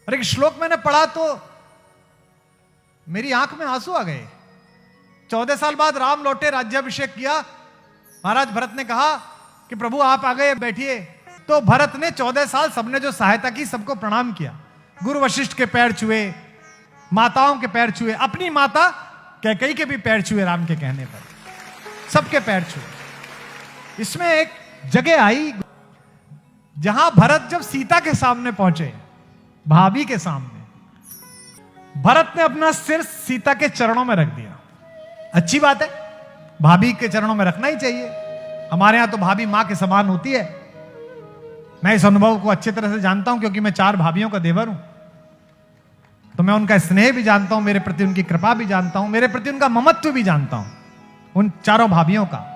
और एक श्लोक मैंने पढ़ा तो मेरी आंख में आंसू आ गए। 14 साल बाद राम लौटे, राज्याभिषेक किया। महाराज भरत ने कहा कि प्रभु आप आ गए, बैठिए। तो भरत ने 14 साल सबने जो सहायता की सबको प्रणाम किया। गुरु वशिष्ठ के पैर छुए, माताओं के पैर छुए, अपनी माता कैकेयी के भी पैर छुए राम के कहने पर, सबके पैर छुए। इसमें एक जगह आई जहां भरत जब सीता के सामने पहुंचे, भाभी के सामने, भरत ने अपना सिर सीता के चरणों में रख दिया। अच्छी बात है, भाभी के चरणों में रखना ही चाहिए। हमारे यहां तो भाभी मां के समान होती है। मैं इस अनुभव को अच्छी तरह से जानता हूं क्योंकि मैं 4 भाभियों का देवर हूं। तो मैं उनका स्नेह भी जानता हूं, मेरे प्रति उनकी कृपा भी जानता हूं, मेरे प्रति उनका ममत्व भी जानता हूं, उन 4 भाभियों का।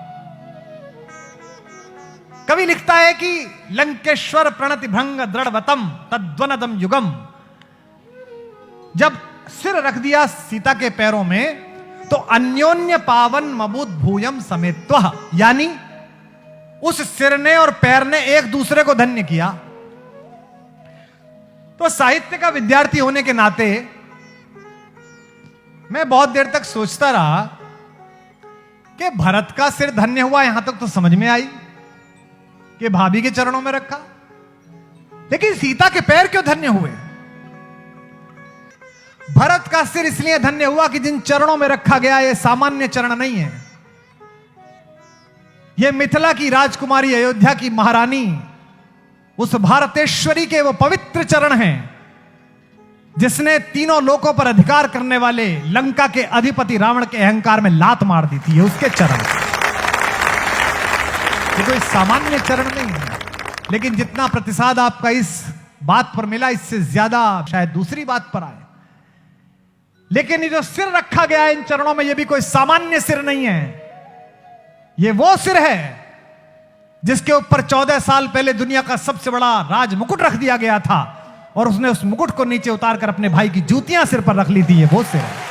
कवि लिखता है कि लंकेश्वर प्रणति भंग दृढ़वतम तद्वनदम युगम। जब सिर रख दिया सीता के पैरों में तो अन्योन्य पावन मबूद भूयम समेत्वः, यानी उस सिर ने और पैर ने एक दूसरे को धन्य किया। तो साहित्य का विद्यार्थी होने के नाते मैं बहुत देर तक सोचता रहा कि भरत का सिर धन्य हुआ, यहां तक तो समझ में आई कि भाभी के चरणों में रखा, लेकिन सीता के पैर क्यों धन्य हुए? भरत का सिर इसलिए धन्य हुआ कि जिन चरणों में रखा गया ये सामान्य चरण नहीं है। ये मिथिला की राजकुमारी, अयोध्या की महारानी, उस भारतेश्वरी के वो पवित्र चरण हैं जिसने तीनों लोकों पर अधिकार करने वाले लंका के अधिपति रावण के अहंकार में लात मार दी थी। ये उसके चरण, ये कोई सामान्य चरण नहीं है। लेकिन जितना प्रतिसाद आपका इस बात पर मिला, इससे ज्यादा शायद दूसरी बात पर आए। लेकिन ये जो सिर रखा गया है इन चरणों में, ये भी कोई सामान्य सिर नहीं है। ये वो सिर है जिसके ऊपर 14 साल पहले दुनिया का सबसे बड़ा राज मुकुट रख दिया गया था और उसने उस मुकुट को नीचे उतारकर अपने भाई की जूतियां सिर पर रख ली थी। ये वो सिर है।